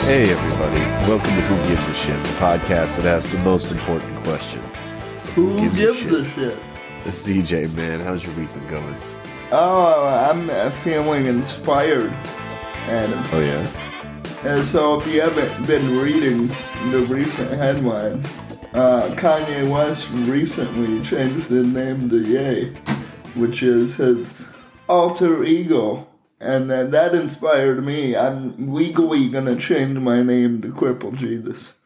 Hey everybody, welcome to Who Gives a Shit, the podcast that asks the most important question. Who gives a shit? It's CJ, man. How's your week been going? Oh, I'm feeling inspired, Adam. Oh yeah? And so if you haven't been reading the recent headlines, Kanye West recently changed his name to Ye, which is his alter ego. And that inspired me. I'm legally gonna change my name to Cripple Jesus.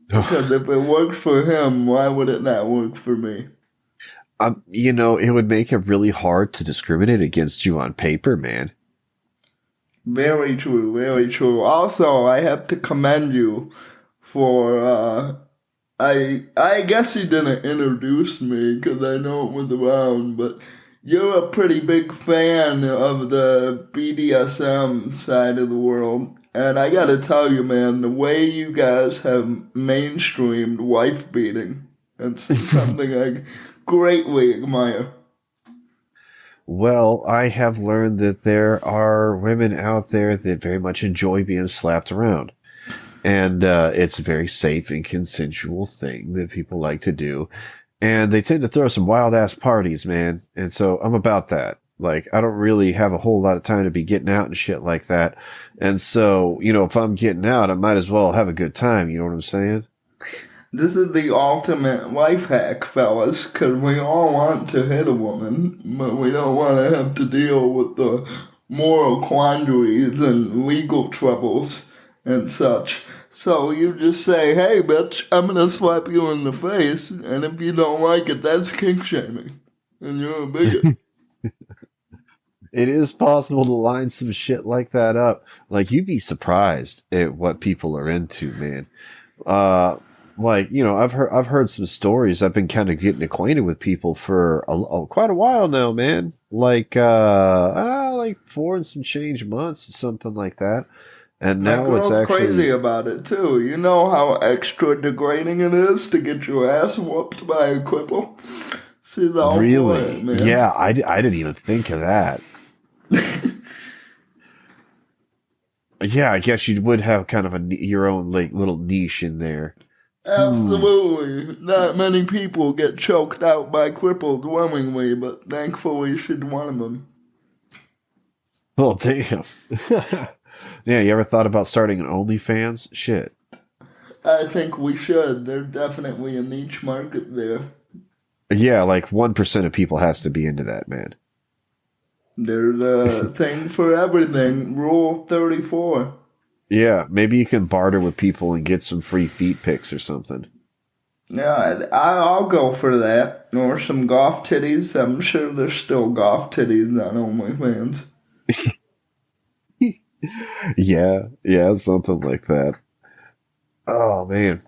Because if it works for him, why would it not work for me? It would make it really hard to discriminate against you on paper, man. Very true, very true. Also, I have to commend you for, I guess you didn't introduce me because I know it was around, but you're a pretty big fan of the BDSM side of the world. And I gotta tell you, man, the way you guys have mainstreamed wife beating, it's something I greatly admire. Well, I have learned that there are women out there that very much enjoy being slapped around. And it's a very safe and consensual thing that people like to do. And they tend to throw some wild-ass parties, man. And so I'm about that. Like, I don't really have a whole lot of time to be getting out and shit like that. And so, if I'm getting out, I might as well have a good time. You know what I'm saying? This is the ultimate life hack, fellas, because we all want to hit a woman, but we don't want to have to deal with the moral quandaries and legal troubles and such. So you just say, hey, bitch, I'm going to slap you in the face, and if you don't like it, that's kink shaming, and you're a bigot. It is possible to line some shit like that up. Like, you'd be surprised at what people are into, man. I've heard some stories. I've been kind of getting acquainted with people for quite a while now, man. Like 4 and some change months, something like that. And now My girl's it's actually crazy about it too. You know how extra degrading it is to get your ass whooped by a cripple? See the whole really, point, man. yeah. I didn't even think of that. Yeah, I guess you would have kind of your own little niche in there. Absolutely. Not many people get choked out by cripples willingly, but thankfully she's one of them. Well, damn. Yeah, you ever thought about starting an OnlyFans? Shit. I think we should. There's definitely a niche market there. Yeah, like 1% of people has to be into that, man. There's a thing for everything. Rule 34. Yeah, maybe you can barter with people and get some free feet pics or something. Yeah, I'll go for that. Or some golf titties. I'm sure there's still golf titties on OnlyFans. Yeah, something like that. Oh, man.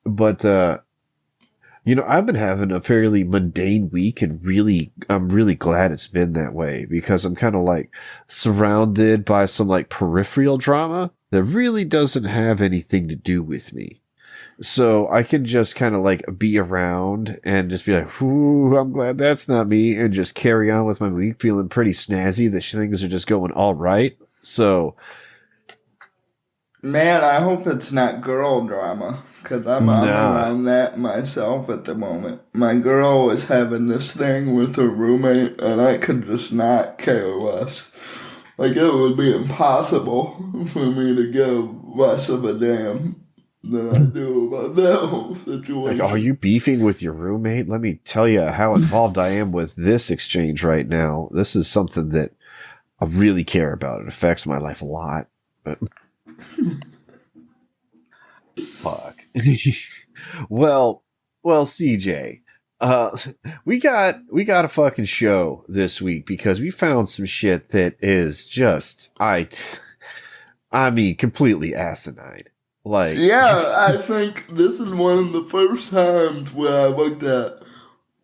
But, I've been having a fairly mundane week, and I'm really glad it's been that way, because I'm kind of like surrounded by some like peripheral drama that really doesn't have anything to do with me. So I can just kind of like be around and just be like, ooh, I'm glad that's not me, and just carry on with my week feeling pretty snazzy that things are just going all right. So, man, I hope it's not girl drama, because I'm around that myself at the moment. My girl is having this thing with her roommate, and I could just not care less. Like, it would be impossible for me to give less of a damn than I do about that whole situation. Like, are you beefing with your roommate? Let me tell you how involved I am with this exchange right now. This is something that I really care about. It affects my life a lot. But fuck. well, CJ, we got a fucking show this week because we found some shit that is just, I mean, completely asimine. Like, yeah, I think this is one of the first times where I looked at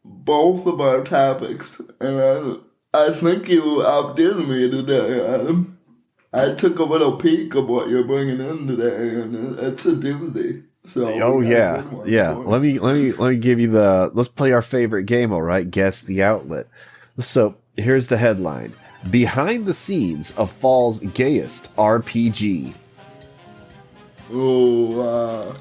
both of our topics, and I think you outdid me today, Adam. I took a little peek of what you're bringing in today, and it's a doozy. So, oh yeah. Let me give you let's play our favorite game. All right, guess the outlet. So here's the headline: Behind the scenes of fall's gayest RPG. Kotaku.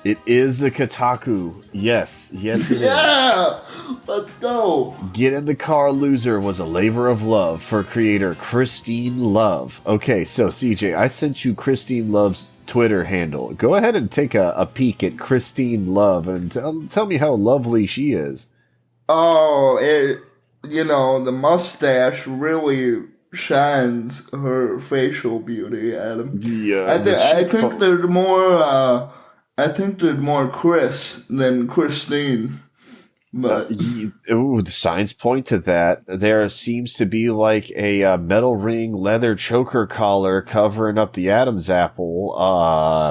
It is a Kotaku. Yes, yes, it is. Yeah! Let's go! Get in the Car Loser was a labor of love for creator Christine Love. Okay, so CJ, I sent you Christine Love's Twitter handle. Go ahead and take a peek at Christine Love and tell me how lovely she is. Oh, the mustache really shines her facial beauty, Adam. I think there's more. I think there's more Chris than Christine. But the signs point to that. There seems to be like a metal ring leather choker collar covering up the Adam's apple.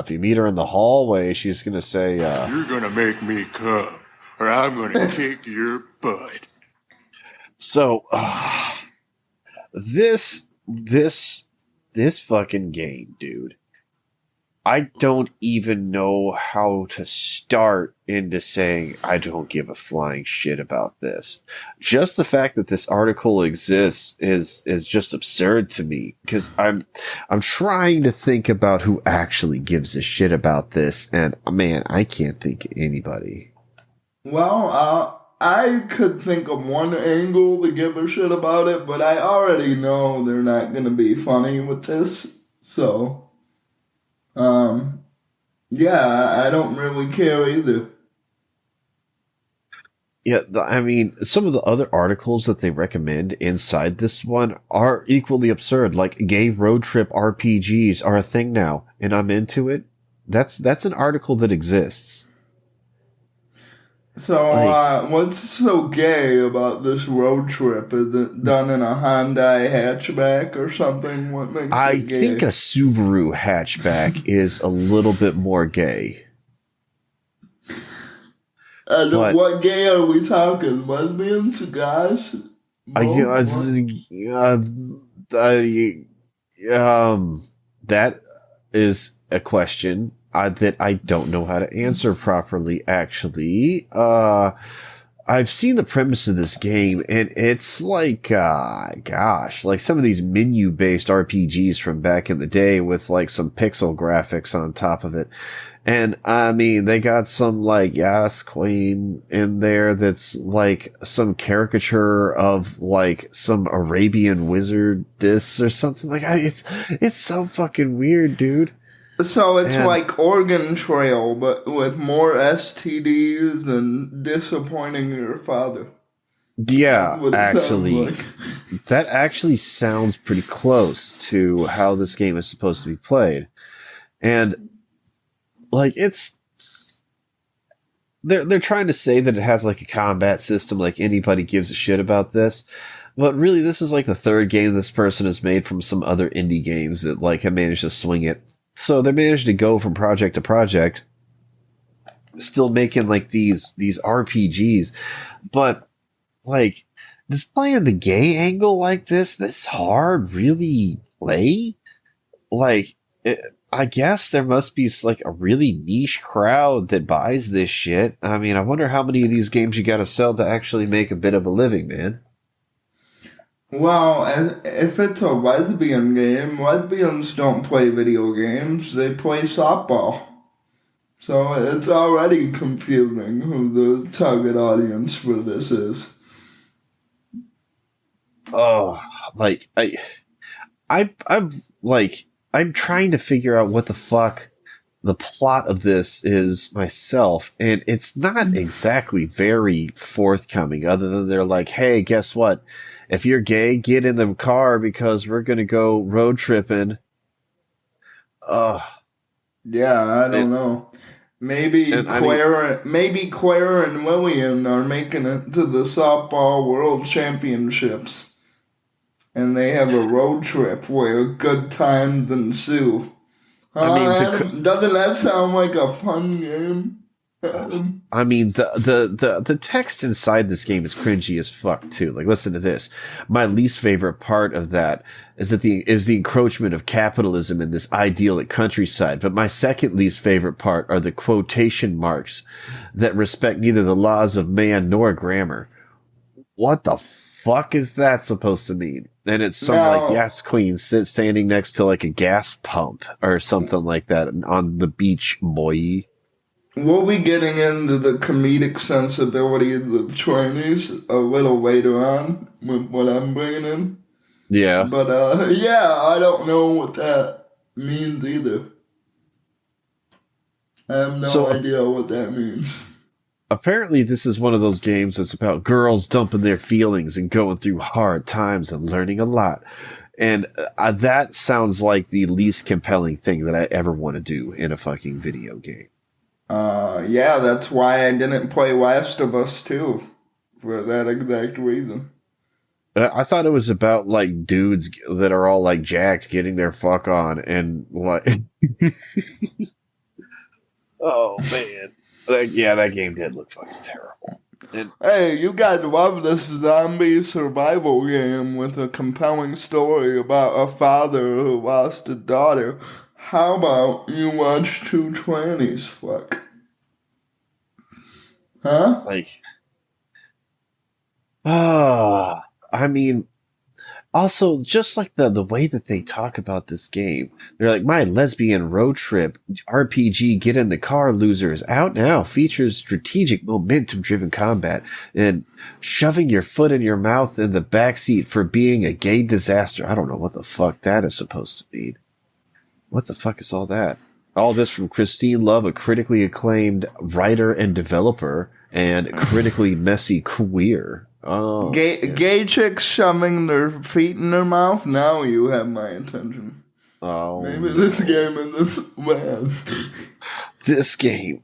If you meet her in the hallway, she's gonna say, "You're gonna make me come, or I'm gonna kick your butt." So, this fucking game, dude. I don't even know how to start into saying I don't give a flying shit about this. Just the fact that this article exists is just absurd to me, because I'm trying to think about who actually gives a shit about this, and man, I can't think of anybody. Well, I could think of one angle to give a shit about it, but I already know they're not going to be funny with this, so... yeah, I don't really care either. Yeah, I mean, some of the other articles that they recommend inside this one are equally absurd. Like, gay road trip RPGs are a thing now, and I'm into it. That's an article that exists. So, what's so gay about this road trip? Is it done in a Hyundai hatchback or something? What makes it gay? I think a Subaru hatchback is a little bit more gay. What gay are we talking? Lesbians? Guys? That is a question that I don't know how to answer properly, actually. I've seen the premise of this game, and it's like, like some of these menu-based RPGs from back in the day with like some pixel graphics on top of it. And I mean, they got some like Yas Queen in there that's like some caricature of like some Arabian wizardess or something. Like, it's so fucking weird, dude. So it's like Oregon Trail, but with more STDs and disappointing your father. Yeah, actually, that actually sounds pretty close to how this game is supposed to be played. And like, they're trying to say that it has like a combat system, like anybody gives a shit about this. But really, this is like the third game this person has made from some other indie games that like have managed to swing it. So they managed to go from project to project, still making like these RPGs, but like just playing the gay angle like this hard really play. Like, I guess there must be like a really niche crowd that buys this shit. I mean, I wonder how many of these games you got to sell to actually make a bit of a living, man. Well, if it's a lesbian game, lesbians don't play video games, they play softball. So it's already confusing who the target audience for this is. Oh, like, I'm trying to figure out what the fuck the plot of this is myself, and it's not exactly very forthcoming, other than they're like, hey, guess what? If you're gay, get in the car because we're going to go road tripping. Yeah, I don't know. Maybe Claire and Lillian are making it to the softball world championships. And they have a road trip where good times ensue. Doesn't that sound like a fun game? I mean, the text inside this game is cringy as fuck too. Like, listen to this. My least favorite part of that is the encroachment of capitalism in this idyllic countryside. But my second least favorite part are the quotation marks that respect neither the laws of man nor grammar. what the fuck is that supposed to mean? And it's some like Now, yes queen standing next to like a gas pump or something like that on the beach, boy. we'll be getting into the comedic sensibilities of Chinese a little later on with what I'm bringing in. Yeah. But, yeah, I don't know what that means either. I have no So idea what that means. apparently this is one of those games that's about girls dumping their feelings and going through hard times and learning a lot. And that sounds like the least compelling thing that I ever want to do in a fucking video game. Yeah, that's why I didn't play Last of Us 2. For that exact reason. I thought it was about like dudes that are all like jacked getting their fuck on and like. Oh man, that game did look fucking terrible. And Hey, you guys love this zombie survival game with a compelling story about a father who lost a daughter. How about you watch two trannies fuck? Huh? like, I mean, also just like the way that they talk about this game, they're like my lesbian road trip RPG. Get in the car, losers! Out now features strategic, momentum-driven combat and shoving your foot in your mouth in the backseat for being a gay disaster. I don't know what the fuck that is supposed to mean. What the fuck is all that? All this from Christine Love, a critically acclaimed writer and developer, and critically messy queer. Oh, Gay chicks shoving their feet in their mouth? Now you have my attention. oh, Maybe this game and this man. this game.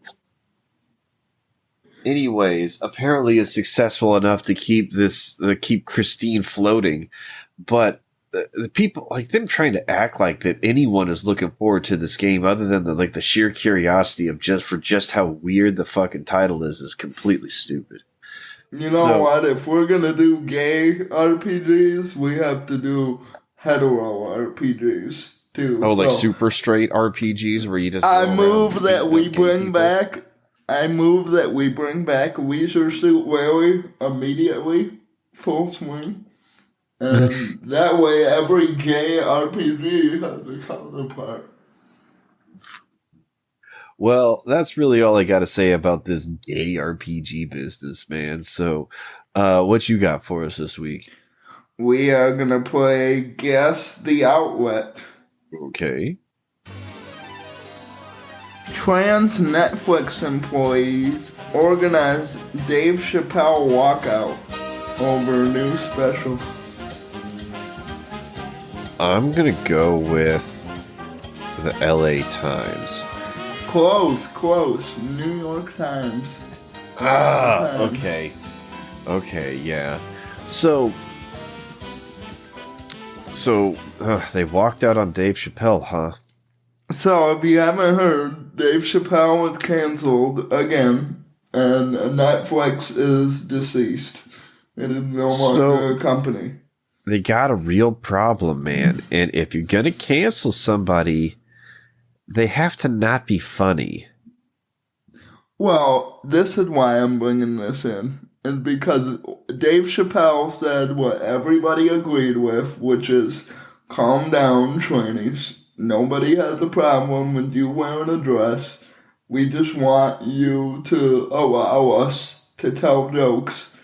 Anyways, apparently is successful enough to keep Christine floating, but the people like them trying to act like that anyone is looking forward to this game other than the sheer curiosity of just how weird the fucking title is completely stupid. You know what? If we're gonna do gay RPGs, we have to do hetero RPGs too. Oh, like So super straight RPGs where you just I go around move that beating we up gay bring people? back. I move that we bring back Leisure Suit Larry immediately, full swing, and that way every gay RPG has a counterpart. Well, that's really all I got to say about this gay RPG business, man. So, what you got for us this week? We are gonna play Guess the Outlet. Okay. Trans Netflix employees organize Dave Chappelle walkout over new special. I'm going to go with the LA Times. Close. New York Times. Okay. Okay, yeah. So they walked out on Dave Chappelle, huh? So, if you haven't heard, Dave Chappelle was canceled again, and Netflix is deceased. It is no longer a company. They got a real problem, man. And if you're going to cancel somebody, they have to not be funny. Well, this is why I'm bringing this in. And because Dave Chappelle said what everybody agreed with, which is calm down, trannies. Nobody has a problem with you wearing a dress. We just want you to allow us to tell jokes.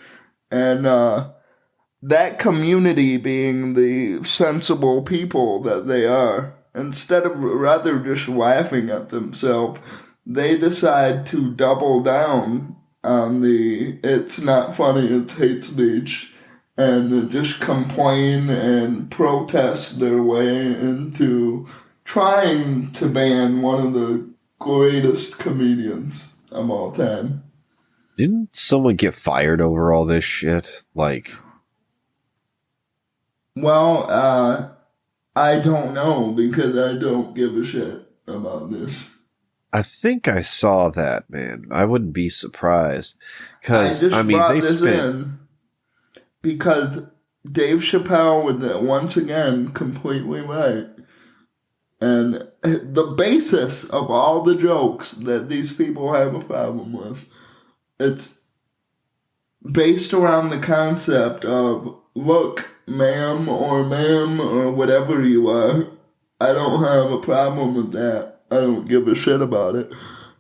And that community being the sensible people that they are, instead of rather just laughing at themselves, they decide to double down on the it's not funny, it's hate speech, and just complain and protest their way into trying to ban one of the greatest comedians of all time. Didn't someone get fired over all this shit? Well, I don't know because I don't give a shit about this. I think I saw that, man. I wouldn't be surprised. I just brought they this spent... in because Dave Chappelle was once again completely right. And the basis of all the jokes that these people have a problem with, it's based around the concept of, look, ma'am or whatever you are, I don't have a problem with that. I don't give a shit about it.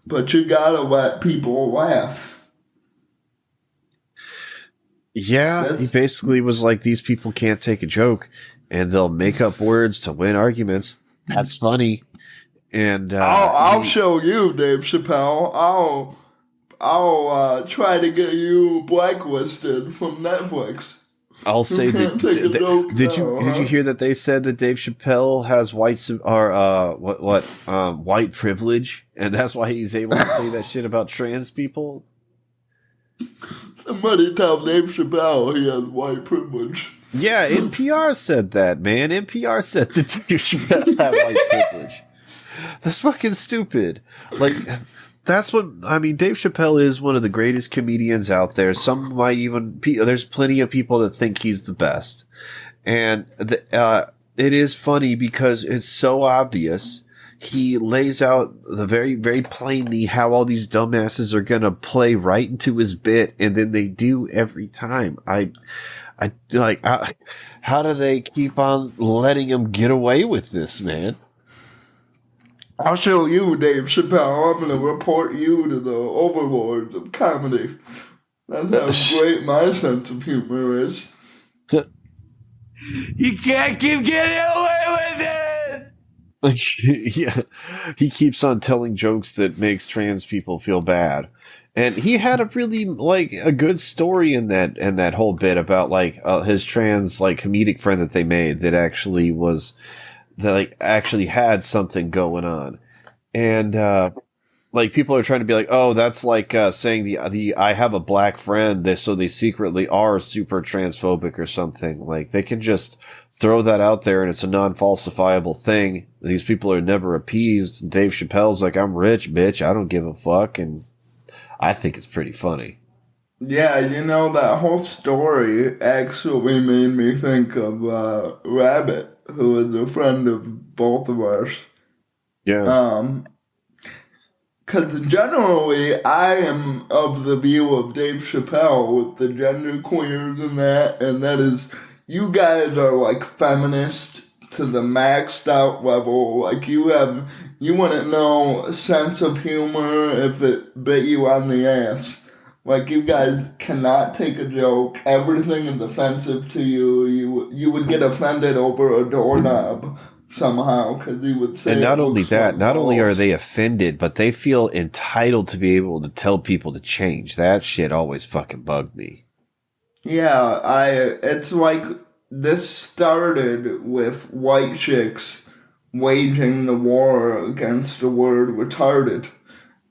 But you gotta let people laugh. Yeah, he basically was like, these people can't take a joke, and they'll make up words to win arguments. That's funny. And I'll show you, Dave Chappelle. I'll try to get you blacklisted from Netflix. I'll say that. Did you hear that they said that Dave Chappelle has white privilege, and that's why he's able to say that shit about trans people? Somebody tell Dave Chappelle he has white privilege. Yeah, NPR said that, man. NPR said that Dave Chappelle had white privilege. That's fucking stupid. Like, that's what, I mean, Dave Chappelle is one of the greatest comedians out there. Some might even, there's plenty of people that think he's the best. And it is funny because it's so obvious. He lays out the very, very plainly how all these dumbasses are going to play right into his bit. And then they do every time. How do they keep on letting him get away with this, man? I'll show you, Dave Chappelle. I'm going to report you to the overlords of comedy. That's how great my sense of humor is. You can't keep getting away with it! Yeah, he keeps on telling jokes that makes trans people feel bad. And he had a really, a good story in that whole bit about, his trans, comedic friend that they made that actually was... that actually had something going on. And people are trying to be like, oh, that's saying the I have a black friend, so they secretly are super transphobic or something. Like, they can just throw that out there and it's a non-falsifiable thing. These people are never appeased. Dave Chappelle's like, I'm rich, bitch, I don't give a fuck. And I think it's pretty funny. Yeah, that whole story actually made me think of Rabbit, who is a friend of both of ours. Yeah. Because generally, I am of the view of Dave Chappelle with the gender queers and that is, you guys are feminist to the maxed out level. You wouldn't know sense of humor if it bit you on the ass. You guys cannot take a joke. Everything is offensive to you. You would get offended over a doorknob somehow because he would say. And not only that, not only are they offended, but they feel entitled to be able to tell people to change. That shit always fucking bugged me. Yeah, it's like this started with white chicks waging the war against the word retarded.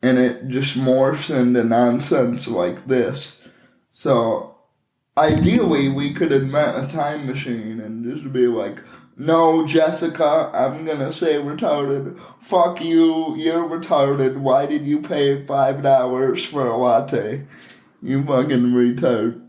And it just morphs into nonsense like this. So, ideally, we could invent a time machine and just be like, no, Jessica, I'm gonna say retarded. Fuck you, you're retarded. Why did you pay $5 for a latte? You fucking retard.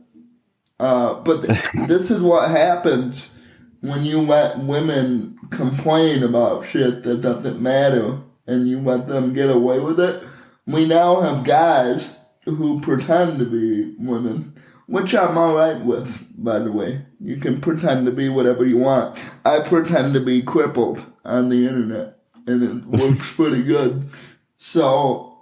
But this is what happens when you let women complain about shit that doesn't matter and you let them get away with it. We now have guys who pretend to be women, which I'm alright with, by the way. You can pretend to be whatever you want. I pretend to be crippled on the internet, and it works pretty good. So,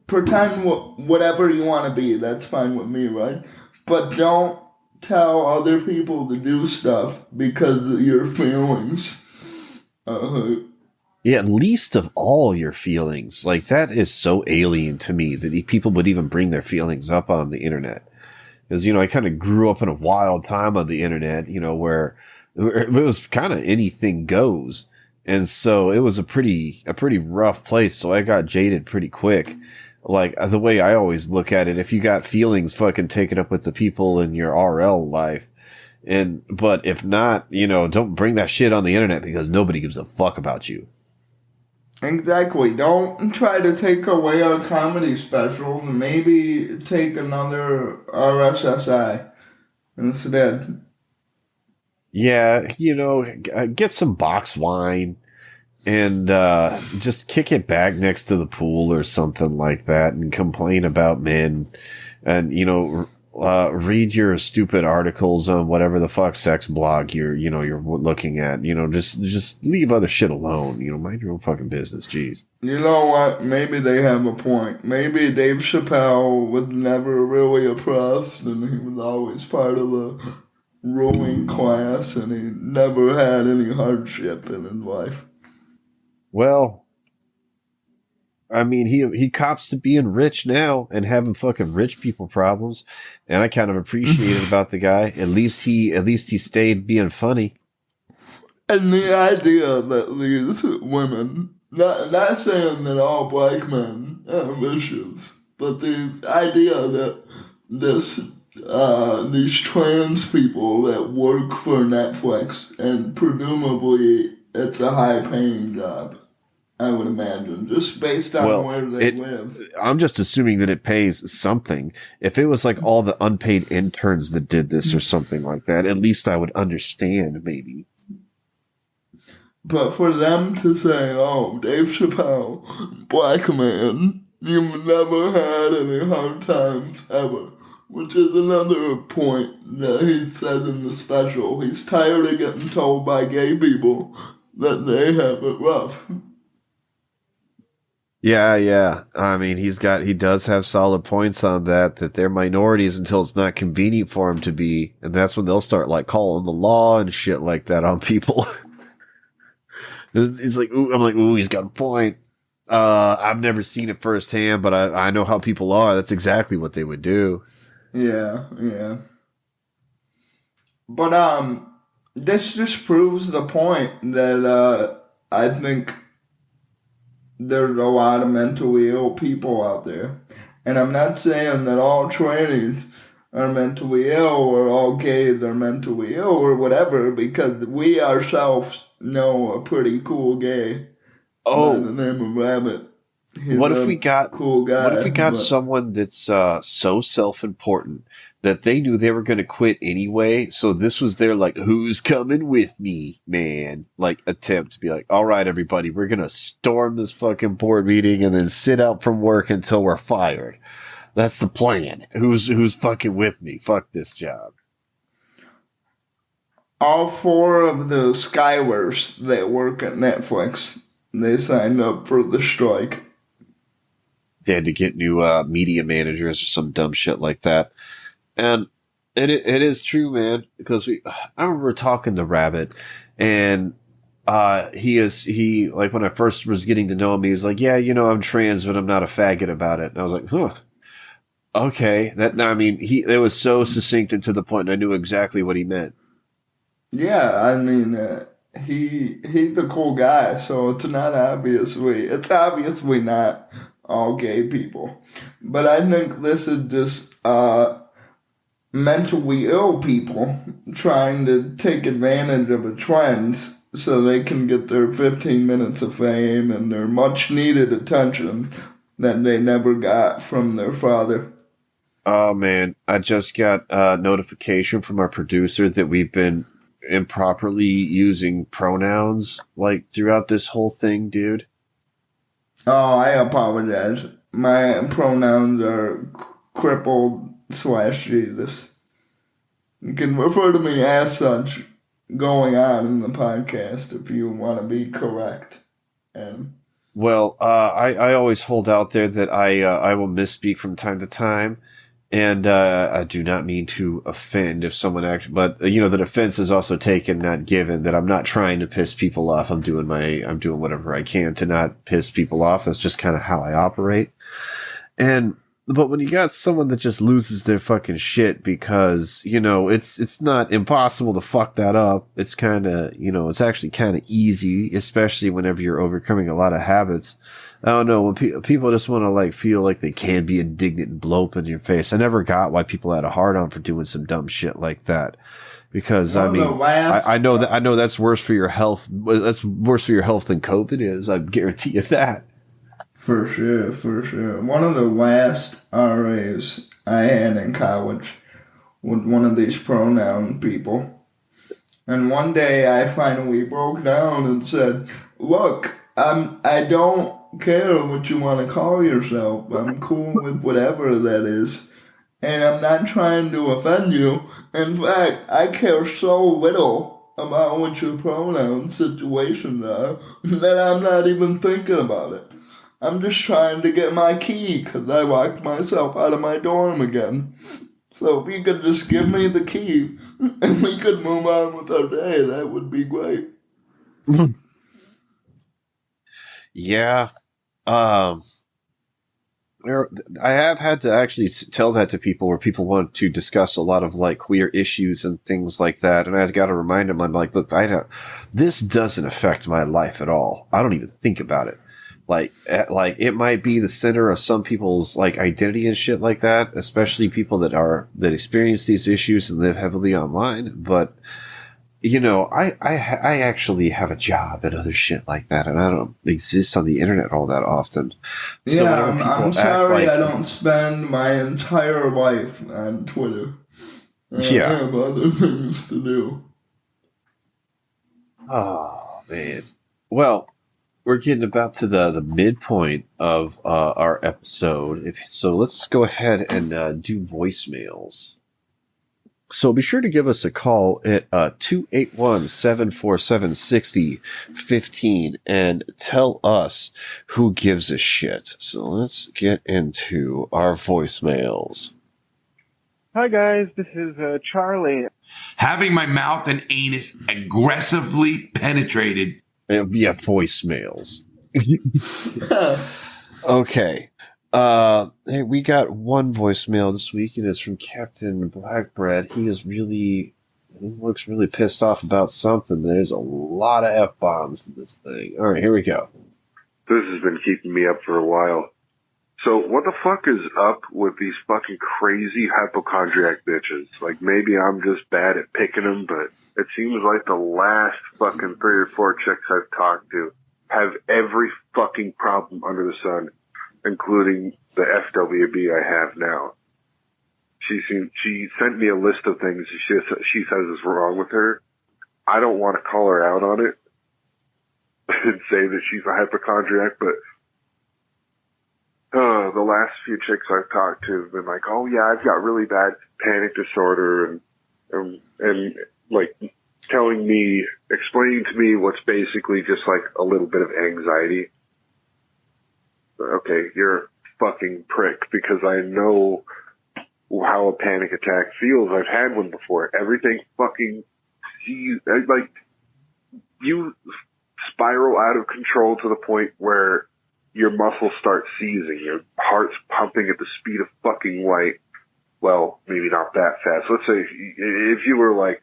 pretend whatever you want to be. That's fine with me, right? But don't tell other people to do stuff because of your feelings. Yeah, least of all your feelings. That is so alien to me that people would even bring their feelings up on the internet. Because, I kind of grew up in a wild time on the internet, where it was kind of anything goes. And so it was a pretty rough place. So I got jaded pretty quick. The way I always look at it, if you got feelings, fucking take it up with the people in your RL life. But if not, don't bring that shit on the internet because nobody gives a fuck about you. Exactly. Don't try to take away our comedy specials. Maybe take another RSSI instead. Yeah, get some box wine and just kick it back next to the pool or something like that and complain about men and, read your stupid articles on whatever the fuck sex blog you're looking at. Just leave other shit alone. Mind your own fucking business. Jeez. You know what? Maybe they have a point. Maybe Dave Chappelle was never really oppressed, and he was always part of the ruling class, and he never had any hardship in his life. Well, I mean, he cops to being rich now and having fucking rich people problems, and I kind of appreciate it about the guy. At least he stayed being funny. And the idea that these women, not saying that all black men have issues, but the idea that these trans people that work for Netflix, and presumably it's a high-paying job, I would imagine, just based on where they live. I'm just assuming that it pays something. If it was like all the unpaid interns that did this or something like that, at least I would understand, maybe. But for them to say, oh, Dave Chappelle, black man, you've never had any hard times ever, which is another point that he said in the special. He's tired of getting told by gay people that they have it rough. Yeah. I mean, he does have solid points on that they're minorities until it's not convenient for them to be. And that's when they'll start like calling the law and shit like that on people. It's like, ooh, he's got a point. I've never seen it firsthand, but I know how people are. That's exactly what they would do. Yeah. But, this just proves the point that, I think there's a lot of mentally ill people out there. And I'm not saying that all trannies are mentally ill or all gays are mentally ill or whatever, because we ourselves know a pretty cool gay by the name of Rabbit. What if we got cool guy? What if we got someone that's so self-important that they knew they were going to quit anyway? So this was their like, who's coming with me, man? Like attempt to be like, all right, everybody, we're going to storm this fucking board meeting and then sit out from work until we're fired. That's the plan. Who's fucking with me? Fuck this job. All 4 of the Skywers that work at Netflix, they signed up for the strike. They had to get new media managers or some dumb shit like that. And it is true, man, because I remember talking to Rabbit, and he like when I first was getting to know him, he was like, yeah, I'm trans, but I'm not a faggot about it. And I was like, huh. Okay. It was so succinct and to the point, and I knew exactly what he meant. Yeah, I mean, he's a cool guy, so it's obviously not all gay people. But I think this is just mentally ill people trying to take advantage of a trend so they can get their 15 minutes of fame and their much needed attention that they never got from their father. Oh man, I just got a notification from our producer that we've been improperly using pronouns like throughout this whole thing, dude. Oh, I apologize. My pronouns are crippled/Jesus. You can refer to me as such going on in the podcast if you want to be correct. Well, I always hold out there that I will misspeak from time to time. And I do not mean to offend if someone actually, but the offense is also taken, not given. That I'm not trying to piss people off. I'm doing whatever I can to not piss people off. That's just kind of how I operate. But when you got someone that just loses their fucking shit because it's not impossible to fuck that up. It's kind of it's actually kind of easy, especially whenever you're overcoming a lot of habits. I don't know, when people just want to like feel like they can be indignant and blow up in your face. I never got why people had a hard on for doing some dumb shit like that. Because I know that's worse for your health. That's worse for your health than COVID is. I guarantee you that. For sure. One of the last RAs I had in college was one of these pronoun people. And one day I finally broke down and said, look, I don't care what you want to call yourself. I'm cool with whatever that is. and I'm not trying to offend you. In fact, I care so little about what your pronoun situations are that I'm not even thinking about it. I'm just trying to get my key because I locked myself out of my dorm again. So if you could just give me the key and we could move on with our day, that would be great. Yeah. I have had to actually tell that to people where people want to discuss a lot of like queer issues and things like that. And I've got to remind them, I'm like, look, this doesn't affect my life at all. I don't even think about it. Like it might be the center of some people's like identity and shit like that, especially people that experience these issues and live heavily online. But you know, I actually have a job and other shit like that, and I don't exist on the internet all that often. So Yeah, whenever people I'm sorry act I don't spend my entire life on Twitter. I yeah, have other things to do. oh man. Well, we're getting about to the midpoint of our episode. So, let's go ahead and do voicemails. So be sure to give us a call at 281-747-6015 and tell us who gives a shit. So let's get into our voicemails. Hi guys, this is Charlie. Having my mouth and anus aggressively penetrated. Yeah, voicemails. Okay. Hey, we got one voicemail this week, and it's from Captain Blackbread. He looks really pissed off about something. There's a lot of F-bombs in this thing. All right, here we go. This has been keeping me up for a while. So what the fuck is up with these fucking crazy hypochondriac bitches? Like, maybe I'm just bad at picking them, but it seems like the last fucking 3 or 4 chicks I've talked to have every fucking problem under the sun, including the FWB I have now. She sent me a list of things she says is wrong with her. I don't want to call her out on it and say that she's a hypochondriac, but the last few chicks I've talked to have been like, oh yeah, I've got really bad panic disorder and like explaining to me what's basically just like a little bit of anxiety. Okay, you're a fucking prick because I know how a panic attack feels. I've had one before. Everything fucking, you spiral out of control to the point where your muscles start seizing. Your heart's pumping at the speed of fucking light. Well, maybe not that fast. Let's say if you were like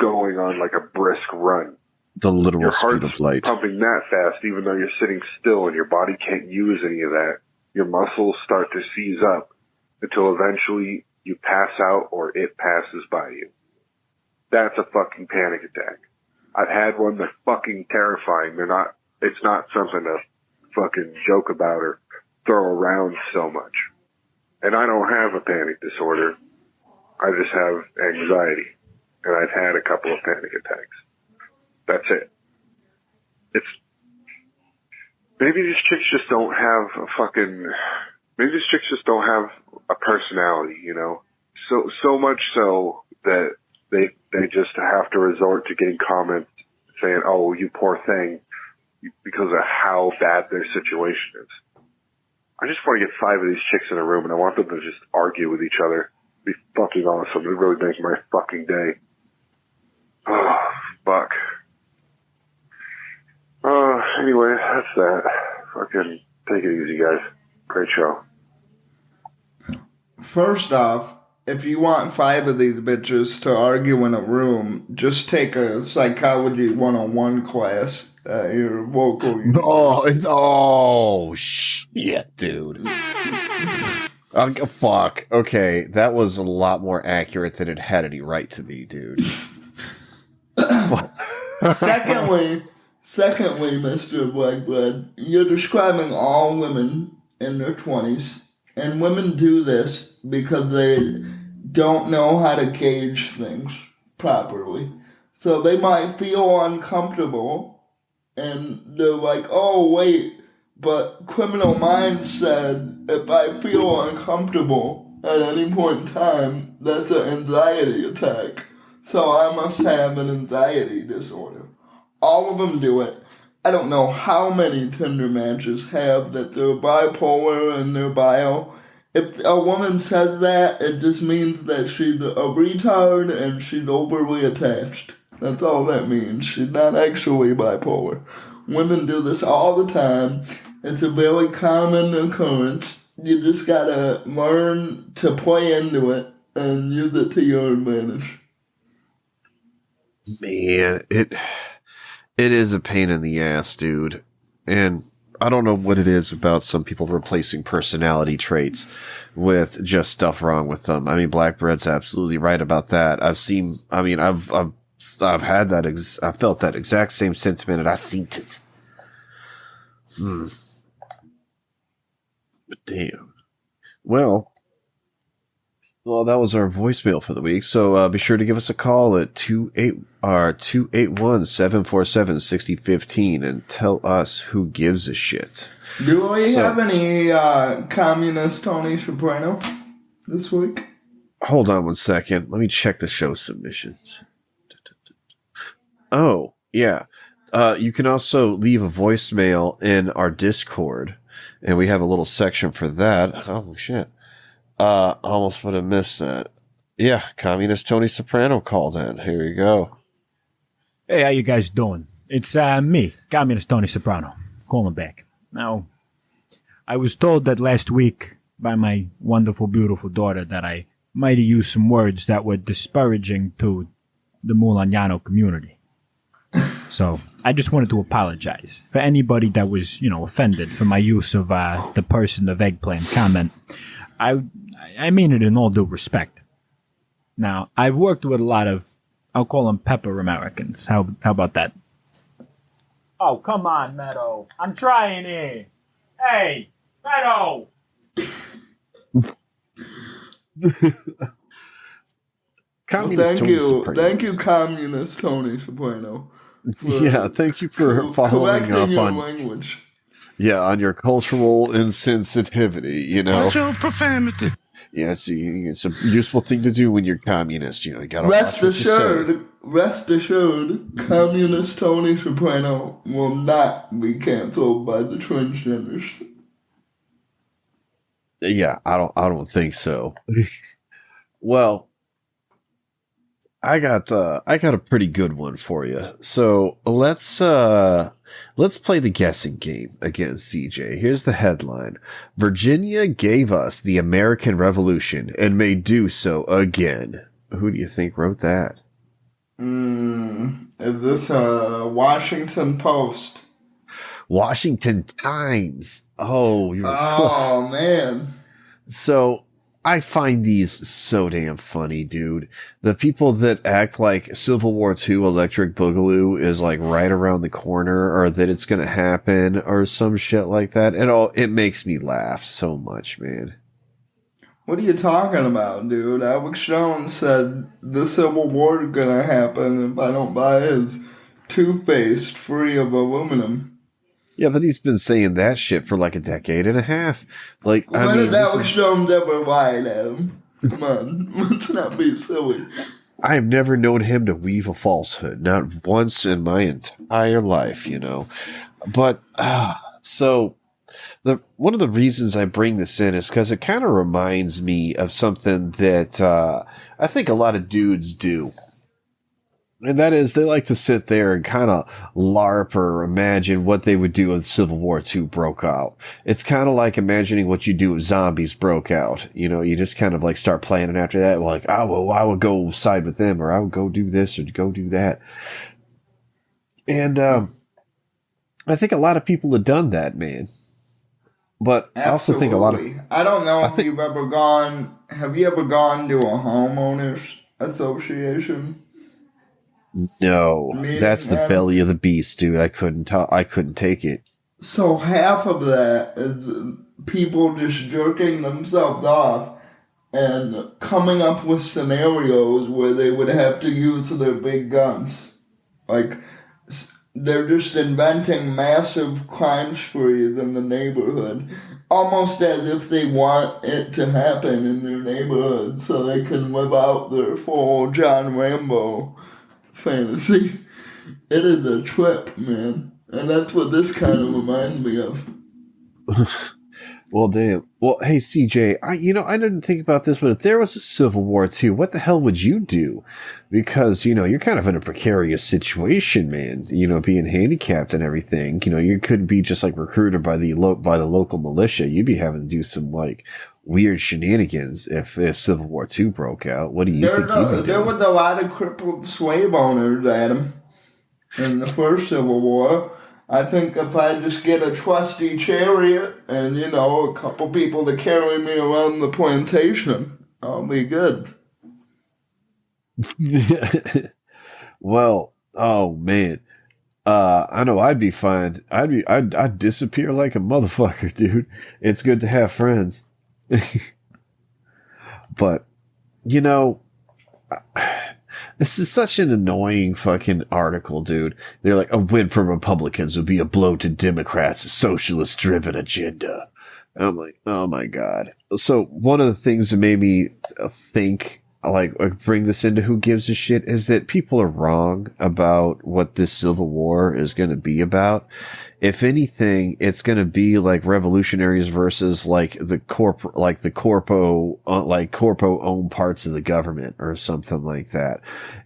going on like a brisk run. The literal Your speed heart's of light. pumping that fast, even though you're sitting still and your body can't use any of that. Your muscles start to seize up until eventually you pass out or it passes by you. That's a fucking panic attack. I've had one that's fucking terrifying. It's not something to fucking joke about or throw around so much. And I don't have a panic disorder. I just have anxiety. And I've had a couple of panic attacks. That's it. Maybe these chicks just don't have a personality, you know? So much so that they just have to resort to getting comments saying, oh, you poor thing, because of how bad their situation is. I just want to get 5 of these chicks in a room and I want them to just argue with each other. It'd be fucking awesome. It'd really make my fucking day. Oh, fuck. Anyway, that's that. Fucking take it easy, guys. Great show. First off, if you want 5 of these bitches to argue in a room, just take a psychology 101 class at your local university. Shit, dude. Fuck. Okay, that was a lot more accurate than it had any right to be, dude. Secondly, Mr. Blackbread, you're describing all women in their 20s, and women do this because they don't know how to gauge things properly. So they might feel uncomfortable, and they're like, oh, wait, but Criminal Minds said if I feel uncomfortable, at any point in time, that's an anxiety attack. So I must have an anxiety disorder. All of them do it. I don't know how many Tinder matches have that they're bipolar in their bio. If a woman says that, it just means that she's a retard and she's overly attached. That's all that means. She's not actually bipolar. Women do this all the time. It's a very common occurrence. You just gotta learn to play into it and use it to your advantage. Man, it is a pain in the ass, dude. And I don't know what it is about some people replacing personality traits with just stuff wrong with them. I mean, Blackbread's absolutely right about that. I've had that. I felt that exact same sentiment, and I seen it. But damn. Well, that was our voicemail for the week. So be sure to give us a call at 281-747-6015 and tell us who gives a shit. Do we have any communist Tony Soprano this week? Hold on one second. Let me check the show submissions. Oh, yeah. You can also leave a voicemail in our Discord, and we have a little section for that. Oh, shit. Almost would have missed that. Yeah, Communist Tony Soprano called in. Here you go. Hey, how you guys doing? It's me, Communist Tony Soprano, calling back. Now, I was told that last week by my wonderful, beautiful daughter that I might have used some words that were disparaging to the Mulanano community. So, I just wanted to apologize for anybody that was, offended for my use of the person of eggplant comment. I mean it in all due respect. Now, I've worked with a lot of, I'll call them pepper Americans. How about that? Oh, come on, Meadow. I'm trying here. Hey, Meadow! Thank you, Communist Tony Soprano. Yeah, thank you for following up on language. Yeah, on your cultural insensitivity, Watch your profanity. Yeah, see, it's a useful thing to do when you're communist. You gotta rest assured, Communist Tony Soprano will not be canceled by the transgenders. Yeah, I don't think so. Well, I got a pretty good one for you. So let's play the guessing game again, CJ. Here's the headline. Virginia gave us the American Revolution and may do so again. Who do you think wrote that? Is this Washington Post? Washington Times. Oh, you're close. Man. So I find these so damn funny, dude. The people that act like Civil War II Electric Boogaloo is like right around the corner, or that it's gonna happen, or some shit like that. It makes me laugh so much, man. What are you talking about, dude? Alex Jones said the Civil War is gonna happen if I don't buy his toothpaste free of aluminum. Yeah, but he's been saying that shit for like a decade and a half. Like, when did Alex Jones ever lie at him? Come on, let's not be silly. I have never known him to weave a falsehood, not once in my entire life, But so one of the reasons I bring this in is because it kind of reminds me of something that I think a lot of dudes do. And that is, they like to sit there and kind of LARP or imagine what they would do if Civil War II broke out. It's kind of like imagining what you do if zombies broke out. You just kind of like start planning after that. Like, I would go side with them, or I would go do this or go do that. And I think a lot of people have done that, man. But Absolutely. I also think a lot of... I don't know if you've ever gone... Have you ever gone to a homeowners association? No, that's the belly of the beast, dude. I couldn't take it. So half of that is people just jerking themselves off and coming up with scenarios where they would have to use their big guns. Like, they're just inventing massive crime sprees in the neighborhood. almost as if they want it to happen in their neighborhood so they can live out their full John Rambo fantasy. It is a trip, man. And that's what this kind of reminds me of. Well, damn. Well, hey, CJ, I didn't think about this, but if there was a Civil War too, what the hell would you do? Because, you're kind of in a precarious situation, man. Being handicapped and everything. You couldn't be just like recruited by the local militia. You'd be having to do some like weird shenanigans if Civil War II broke out. What do you think you'd be doing? There was a lot of crippled slave owners, Adam, in the first Civil War. I think if I just get a trusty chariot and, a couple people to carry me around the plantation, I'll be good. Well, oh man. I know I'd be fine. I'd disappear like a motherfucker, dude. It's good to have friends. But, this is such an annoying fucking article, dude. They're like, a win for Republicans would be a blow to Democrats' socialist-driven agenda. I'm like, oh my God. So one of the things that made me think, like bring this into who gives a shit, is that people are wrong about what this Civil War is going to be about. If anything, it's going to be like revolutionaries versus like the corpo owned parts of the government or something like that.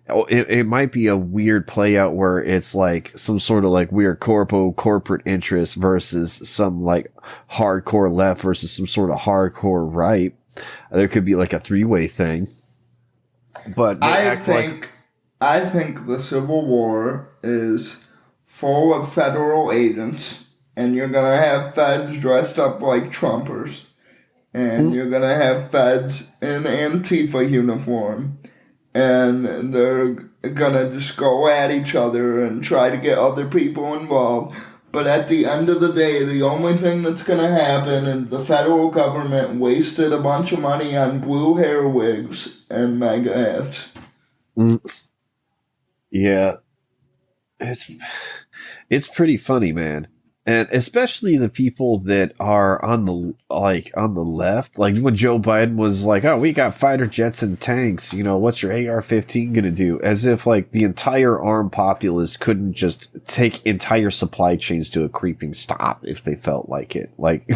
It might be a weird play out where it's like some sort of like weird corporate interest versus some like hardcore left versus some sort of hardcore right. There could be like a three-way thing. But I think the Civil War is full of federal agents, and you're gonna have feds dressed up like Trumpers, and you're gonna have feds in Antifa uniform, and they're gonna just go at each other and try to get other people involved. But at the end of the day, the only thing that's gonna happen is the federal government wasted a bunch of money on blue hair wigs and MAGA hats. Yeah. It's pretty funny, man. And especially the people that are on the left, like when Joe Biden was like, "Oh, we got fighter jets and tanks. What's your AR-15 gonna do?" As if like the entire armed populace couldn't just take entire supply chains to a creeping stop if they felt like it. Like,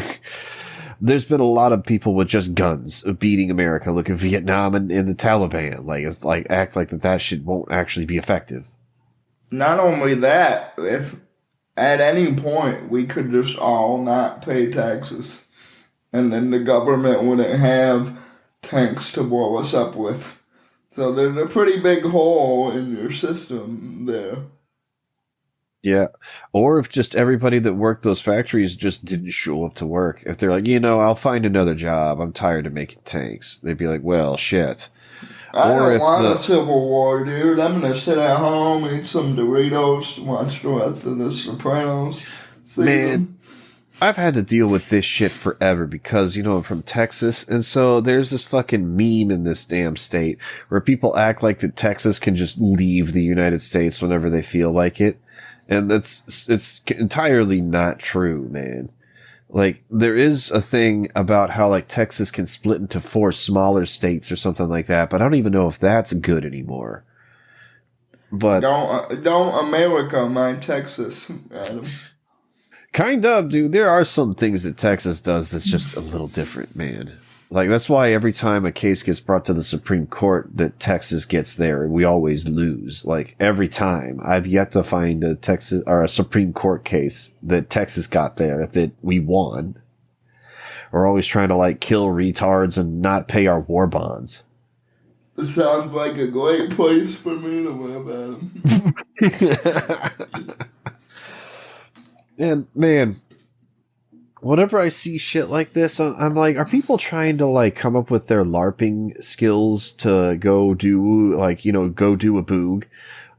there's been a lot of people with just guns beating America. Look at Vietnam and the Taliban. Like, it's like act like that shit won't actually be effective. Not only that, if at any point we could just all not pay taxes, and then the government wouldn't have tanks to blow us up with. So there's a pretty big hole in your system there. Yeah. Or if just everybody that worked those factories just didn't show up to work. If they're like, I'll find another job. I'm tired of making tanks. They'd be like, well, shit. I don't want a Civil War, dude. I'm going to sit at home, eat some Doritos, watch the rest of The Sopranos. Man, I've had to deal with this shit forever because, I'm from Texas. And so there's this fucking meme in this damn state where people act like that Texas can just leave the United States whenever they feel like it. And it's entirely not true, man. Like, there is a thing about how, like, Texas can split into 4 smaller states or something like that, but I don't even know if that's good anymore. But don't America mind Texas, Adam. Kind of, dude. There are some things that Texas does that's just a little different, man. Like, that's why every time a case gets brought to the Supreme Court that Texas gets there, we always lose. Like, every time. I've yet to find a Supreme Court case that Texas got there that we won. We're always trying to, like, kill retards and not pay our war bonds. It sounds like a great place for me to live, Adam. And, man, whenever I see shit like this, I'm like, are people trying to, like, come up with their LARPing skills to go do, like, go do a Boog?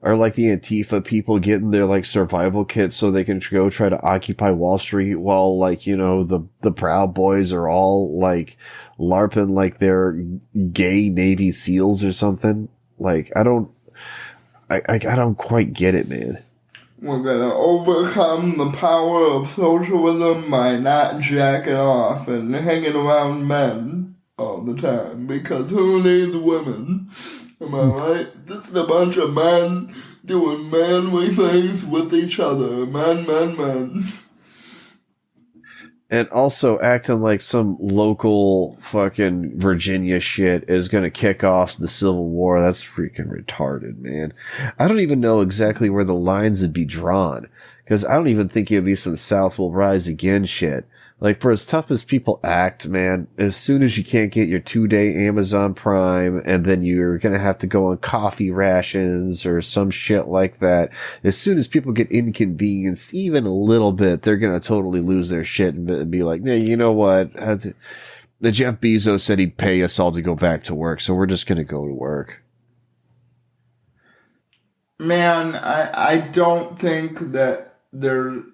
Or, like, the Antifa people getting their, like, survival kits so they can go try to occupy Wall Street while, like, the Proud Boys are all, like, LARPing like they're gay Navy SEALs or something? Like, I don't quite get it, man. We're gonna overcome the power of socialism by not jacking off and hanging around men all the time, because who needs women? Am I right? Just a bunch of men doing manly things with each other. Men. And also acting like some local fucking Virginia shit is going to kick off the Civil War. That's freaking retarded, man. I don't even know exactly where the lines would be drawn. Because I don't even think it would be some South will rise again shit. Like, for as tough as people act, man, as soon as you can't get your 2-day Amazon Prime, and then you're gonna have to go on coffee rations or some shit like that, as soon as people get inconvenienced even a little bit, they're gonna totally lose their shit and be like, yeah, you know what? The Jeff Bezos said he'd pay us all to go back to work, so we're just gonna go to work. Man, I don't think that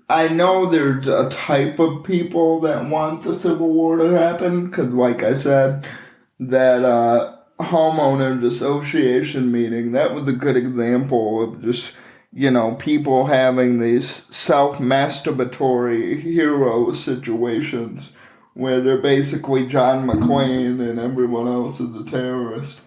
I know there's a type of people that want the Civil War to happen, because like I said, that homeowners association meeting, that was a good example of just, people having these self-masturbatory hero situations where they're basically John McClane and everyone else is a terrorist.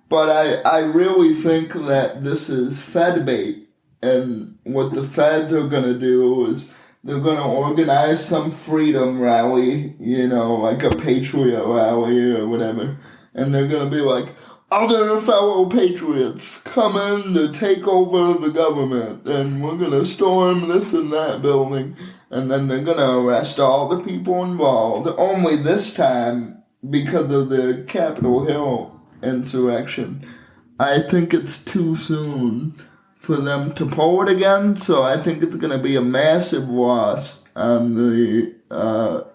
But I really think that this is Fed bait. And what the feds are going to do is they're going to organize some freedom rally, like a patriot rally or whatever. And they're going to be like, other fellow patriots come in to take over the government. And we're going to storm this and that building. And then they're going to arrest all the people involved. Only this time, because of the Capitol Hill insurrection, I think it's too soon for them to pull it again, so I think it's going to be a massive loss on the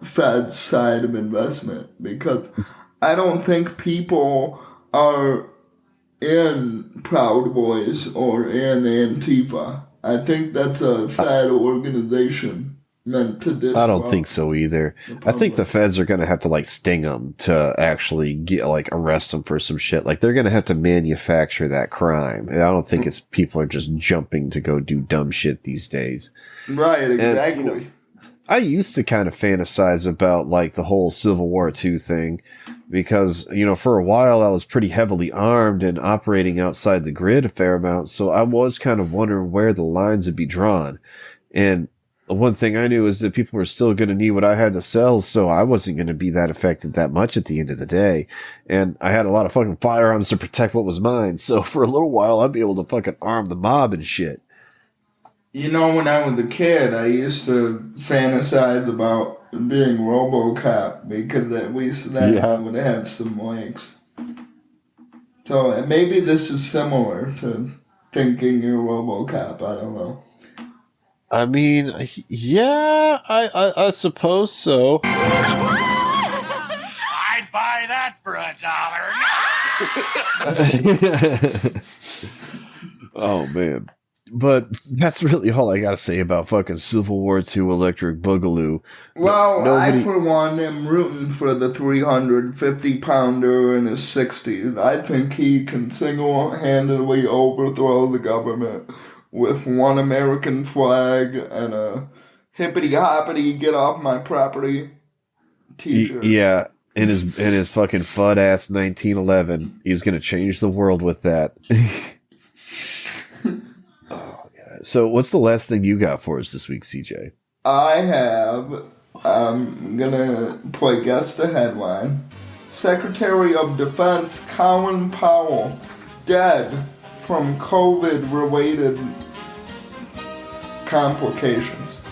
Fed's side of investment, because I don't think people are in Proud Boys or in Antifa. I think that's a Fed organization meant to disrupt. I don't think so either. I think the feds are going to have to sting them to actually get arrest them for some shit. They're going to have to manufacture that crime. And I don't think it's people are just jumping to go do dumb shit these days. Right, exactly. And, I used to kind of fantasize about the whole Civil War II thing because, for a while I was pretty heavily armed and operating outside the grid a fair amount. So I was kind of wondering where the lines would be drawn. And one thing I knew is that people were still going to need what I had to sell, so I wasn't going to be that affected that much at the end of the day. And I had a lot of fucking firearms to protect what was mine, so for a little while I'd be able to fucking arm the mob and shit. When I was a kid, I used to fantasize about being RoboCop, because at least then I would have some legs. So maybe this is similar to thinking you're RoboCop, I don't know. I mean, yeah, I suppose so. I'd buy that for $1. Oh, man. But that's really all I gotta say about fucking Civil War II Electric Boogaloo. Well, I, for one, am rooting for the 350-pounder in his 60s. I think he can single-handedly overthrow the government with one American flag and a hippity-hoppity get off my property t-shirt. Yeah, in his fucking FUD-ass 1911. He's gonna change the world with that. Oh, God. So what's the last thing you got for us this week, CJ? I'm gonna play guess the headline. Secretary of Defense Colin Powell dead from COVID-related complications.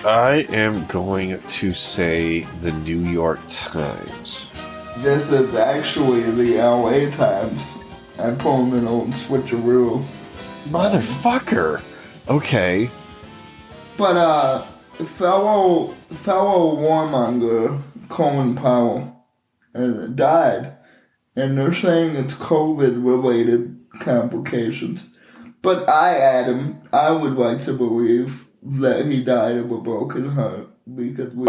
I am going to say the New York Times. This is actually the LA Times. I pulled an old switcheroo. Motherfucker! Okay. But, fellow warmonger Colin Powell died. And they're saying it's COVID-related complications. But Adam, I would like to believe that he died of a broken heart, because we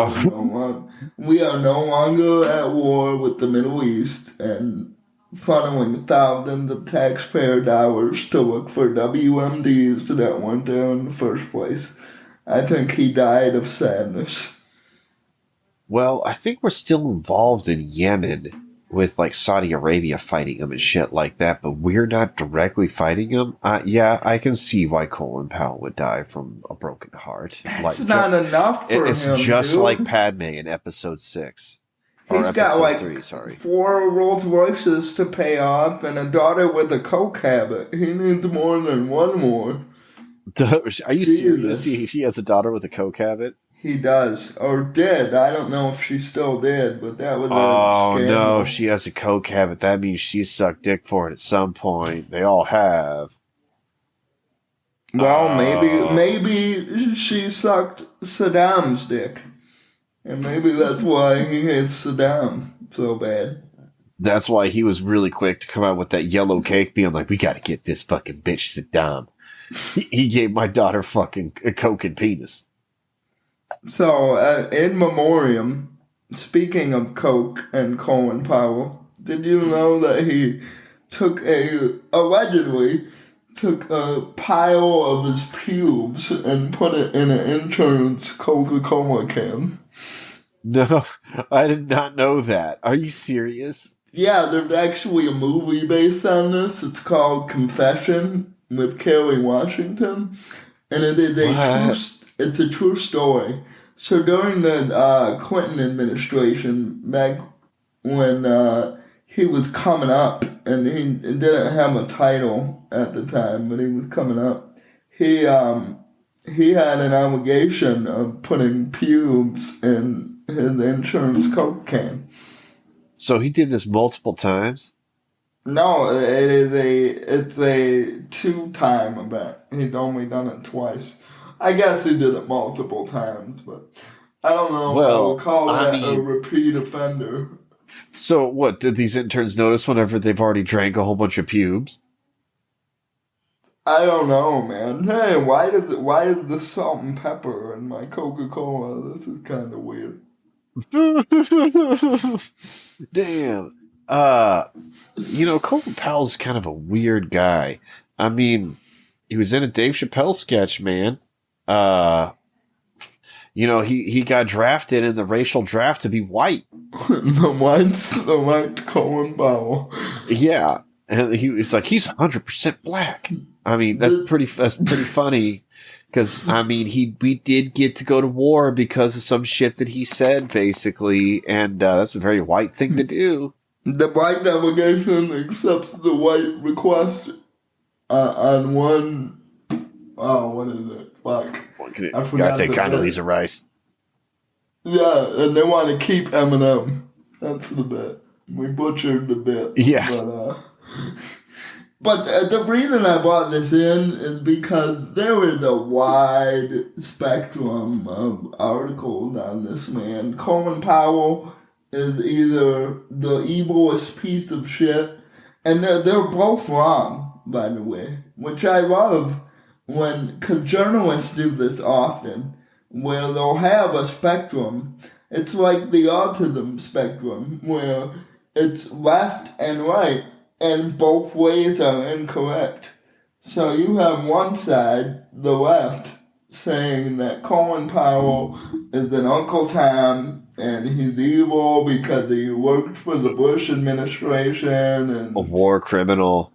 are no longer at war with the Middle East, and funneling thousands of taxpayer dollars to look for WMDs that weren't there in the first place. I think he died of sadness. Well, I think we're still involved in Yemen with like Saudi Arabia fighting them and shit like that, but we're not directly fighting them. Yeah, I can see why Colin Powell would die from a broken heart. That's not enough for him. It's just dude. like Padme in episode 6. He's got like 3, sorry. 4 Rolls Royces to pay off and a daughter with a coke habit. He needs more than one more. Are you serious? He has a daughter with a coke habit? He does, or did. I don't know if she still did, but that was Oh, a scandal. no, she has a coke habit. That means she sucked dick for it at some point. They all have. Well, maybe she sucked Saddam's dick. And maybe that's why he hates Saddam so bad. That's why he was really quick to come out with that yellow cake, being like, we gotta get this fucking bitch Saddam. He gave my daughter fucking a coke and penis. So, in memoriam, speaking of coke and Colin Powell, did you know that he allegedly took a pile of his pubes and put it in an intern's Coca-Cola can? No, I did not know that. Are you serious? Yeah, there's actually a movie based on this. It's called Confession with Kerry Washington, and it's a true story. So during the Clinton administration, back when he was coming up, and he didn't have a title at the time, but he was coming up, he had an allegation of putting pubes in his insurance coke can. So he did this multiple times? No, it's a 2-time event. He'd only done it twice. I guess he did it multiple times, but I don't know if I would call that a repeat offender. So what, did these interns notice whenever they've already drank a whole bunch of pubes? I don't know, man. Hey, why is the salt and pepper in my Coca-Cola? This is kind of weird. Damn. Colin Powell's kind of a weird guy. I mean, he was in a Dave Chappelle sketch, man. He got drafted in the racial draft to be white. The whites select Colin Powell. Yeah. And he's like, he's 100% black. I mean, that's pretty funny. Because, I mean, we did get to go to war because of some shit that he said, basically. And that's a very white thing to do. The black delegation accepts the white request on one... Oh, what is it? Fuck. I forgot. Gotta take Condoleezza Rice. Yeah, and they want to keep Eminem. That's the bit. We butchered the bit. Yeah. But the reason I brought this in is because there is a wide spectrum of articles on this man. Colin Powell is either the evilest piece of shit, and they're both wrong, by the way, which I love because journalists do this often, where they'll have a spectrum. It's like the autism spectrum, where it's left and right, and both ways are incorrect. So you have one side, the left, saying that Colin Powell is an Uncle Tom and he's evil because he worked for the Bush administration and a war criminal.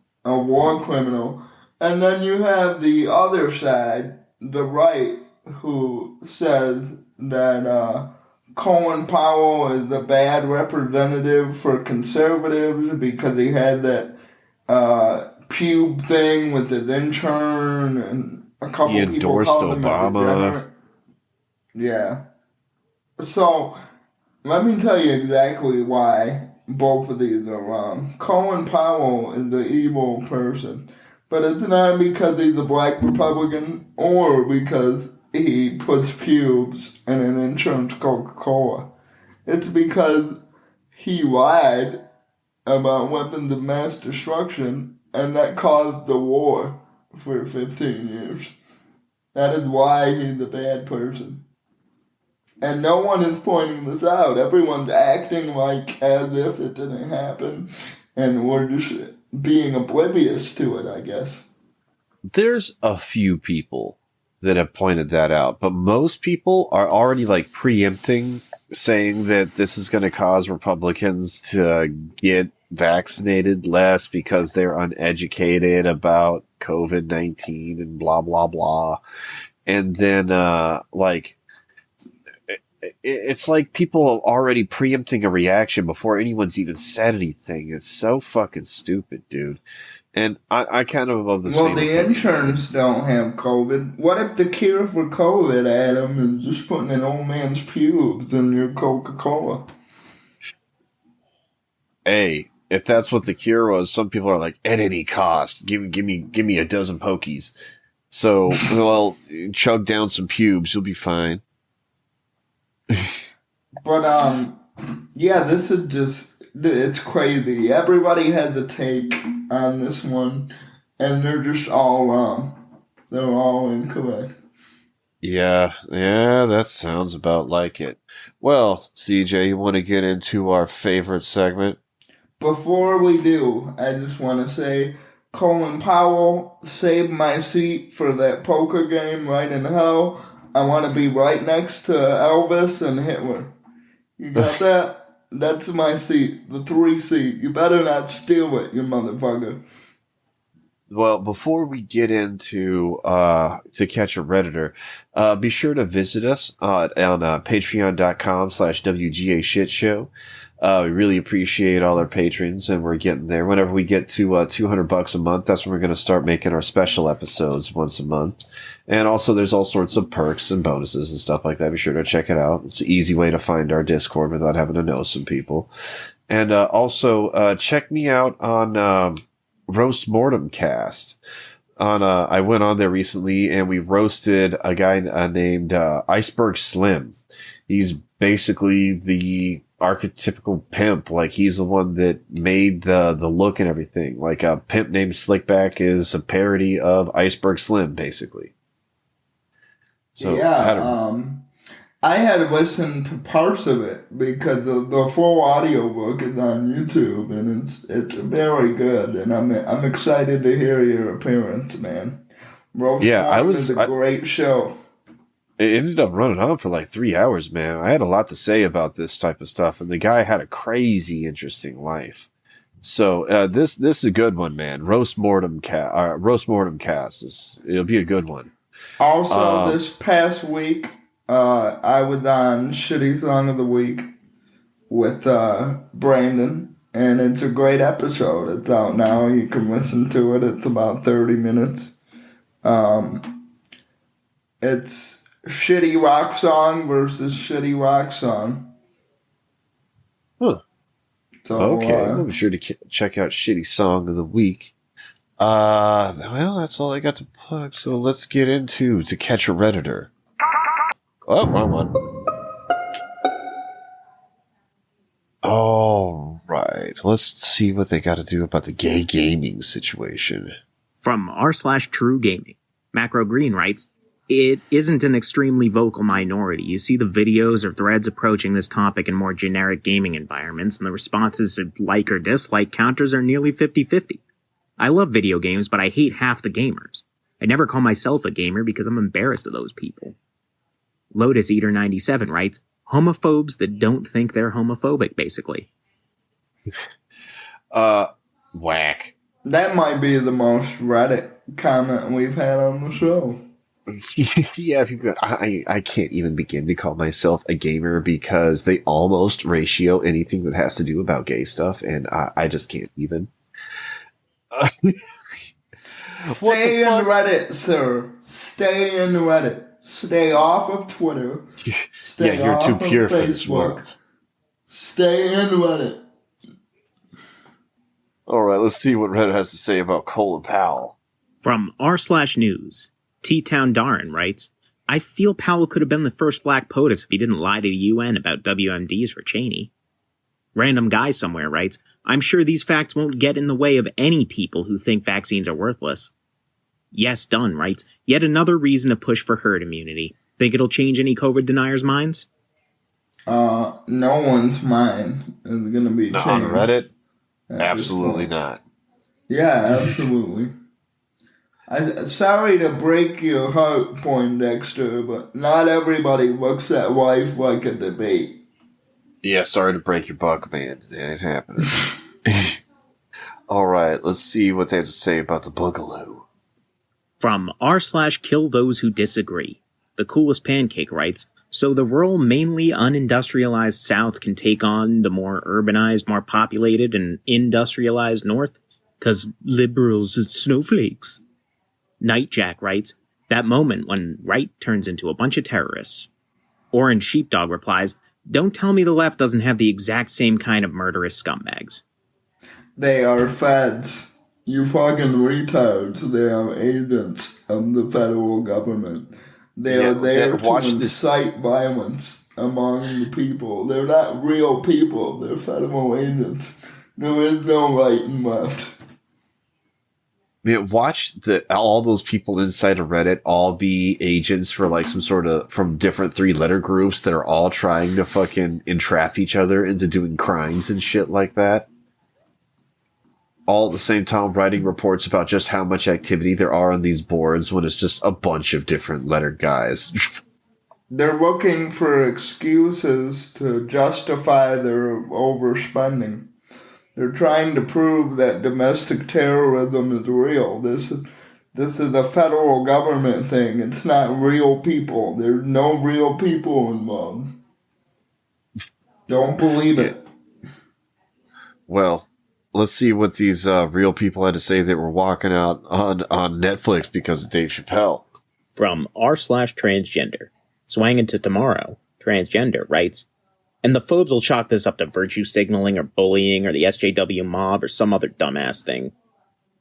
And then you have the other side, the right, who says that Colin Powell is a bad representative for conservatives because he had that pube thing with his intern, and a couple he people endorsed called him Obama. Yeah. So, let me tell you exactly why both of these are wrong. Colin Powell is the evil person, but it's not because he's a black Republican or because he puts pubes in an insurance Coca-Cola. It's because he lied about weapons of mass destruction, and that caused the war for 15 years. That is why he's a bad person. And no one is pointing this out. Everyone's acting like as if it didn't happen. and we're just being oblivious to it, I guess. There's a few people that have pointed that out, but most people are already like preempting, saying that this is going to cause Republicans to get vaccinated less because they're uneducated about COVID-19 and blah, blah, blah. And then, it's like people are already preempting a reaction before anyone's even said anything. It's so fucking stupid, dude. And I kind of above the Well, same. the interns don't have COVID. What if the cure for COVID, Adam, is just putting an old man's pubes in your Coca-Cola? Hey, if that's what the cure was, some people are like, at any cost, give me a dozen pokies. So, well, chug down some pubes, you'll be fine. But, yeah, this is just, it's crazy. Everybody has a take on this one, and they're just all wrong. They're all incorrect. Yeah, that sounds about like it. Well, CJ, you want to get into our favorite segment? Before we do, I just want to say, Colin Powell saved my seat for that poker game right in hell. I want to be right next to Elvis and Hitler. You got that? That's my seat, the 3 seat. You better not steal it, you motherfucker. Well, before we get into To Catch a Redditor, be sure to visit us on patreon.com/WGA Shit Show. We really appreciate all our patrons, and we're getting there. Whenever we get to $200 a month, that's when we're going to start making our special episodes once a month. And also, there's all sorts of perks and bonuses and stuff like that. Be sure to check it out. It's an easy way to find our Discord without having to know some people. And also, check me out on Roast Mortem Cast. I went on there recently, and we roasted a guy named Iceberg Slim. He's basically the archetypical pimp. Like, he's the one that made the look and everything. Like, a pimp named Slickback is a parody of Iceberg Slim, basically. So yeah, I had listened to parts of it because the full audiobook is on YouTube, and it's very good, and I'm excited to hear your appearance, man. Roast Mortem is a great show. It ended up running on for like 3 hours, man. I had a lot to say about this type of stuff, and the guy had a crazy, interesting life. So this is a good one, man. Roast Mortem Cast it'll be a good one. Also, this past week, I was on Shitty Song of the Week with Brandon, and it's a great episode. It's out now. You can listen to it. It's about 30 minutes. It's Shitty Rock Song versus Shitty Rock Song. Huh. So, okay, I'll be sure to check out Shitty Song of the Week. Well, that's all I got to plug, so let's get into To Catch a Redditor. Oh, wrong one. All right, let's see what they got to do about the gay gaming situation. From r/True Gaming, Macro Green writes, it isn't an extremely vocal minority. You see the videos or threads approaching this topic in more generic gaming environments, and the responses to like or dislike counters are nearly 50-50. I love video games, but I hate half the gamers. I never call myself a gamer because I'm embarrassed of those people. Lotus Eater 97 writes, homophobes that don't think they're homophobic, basically. Whack. That might be the most Reddit comment we've had on the show. Yeah, I can't even begin to call myself a gamer because they almost ratio anything that has to do about gay stuff, and I just can't even. Stay in Reddit, sir. Stay in Reddit. Stay off of Twitter. Stay you're off too of pure for this Facebook. world. Stay in Reddit. All right, let's see what Reddit has to say about Colin Powell. From r/news, T-Town Darren writes, I feel Powell could have been the first black POTUS if he didn't lie to the UN about WMDs for Cheney. Random guy somewhere writes, I'm sure these facts won't get in the way of any people who think vaccines are worthless. Yes Dunn writes, yet another reason to push for herd immunity. Think it'll change any COVID deniers' minds? No one's mind is going to be changed. On Reddit? Absolutely not. Yeah, absolutely. Sorry to break your heart, Poindexter, but not everybody looks at life like a debate. Yeah, sorry to break your buck, man. That ain't happening. All right, let's see what they have to say about the Boogaloo. From r/kill those who disagree. The Coolest Pancake writes, so the rural, mainly unindustrialized South can take on the more urbanized, more populated, and industrialized North? 'Cause liberals and snowflakes. Nightjack writes, that moment when right turns into a bunch of terrorists. Orange Sheepdog replies, don't tell me the left doesn't have the exact same kind of murderous scumbags. They are feds. You fucking retards. They are agents of the federal government. They are there to incite violence among the people. They're not real people. They're federal agents. There is no right and left. Man, watch all those people inside of Reddit all be agents for like some sort of from different 3-letter groups that are all trying to fucking entrap each other into doing crimes and shit like that. All at the same time writing reports about just how much activity there are on these boards when it's just a bunch of different lettered guys. They're looking for excuses to justify their overspending. They're trying to prove that domestic terrorism is real. This is a federal government thing. It's not real people. There's no real people involved. Don't believe it. Well, let's see what these real people had to say that were walking out on Netflix because of Dave Chappelle. From r/transgender. Swangin' to Tomorrow. Transgender writes, and the phobes will chalk this up to virtue signaling or bullying or the SJW mob or some other dumbass thing.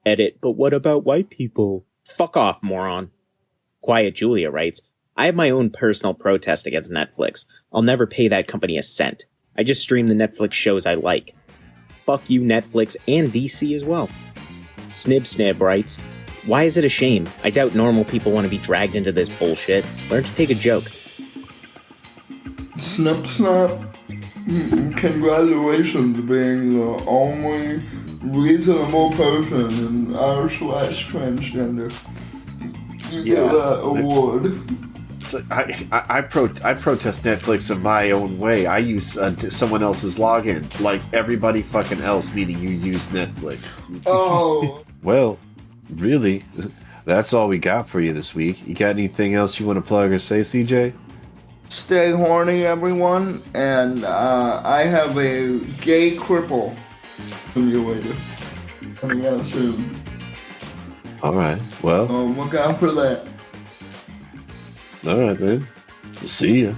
Edit, but what about white people? Fuck off, moron. Quiet Julia writes, I have my own personal protest against Netflix. I'll never pay that company a cent. I just stream the Netflix shows I like. Fuck you, Netflix, and DC as well. Snib writes, why is it a shame? I doubt normal people want to be dragged into this bullshit. Learn to take a joke. Snip. Congratulations being the only reasonable person in r/transgender. You get that award. So I protest Netflix in my own way. I use someone else's login, like everybody fucking else, meaning you use Netflix. Oh. Well, really, that's all we got for you this week. You got anything else you want to plug or say, CJ? Stay horny, everyone, and I have a gay cripple simulator coming out soon. All right, well. Look out for that. All right, then. See ya.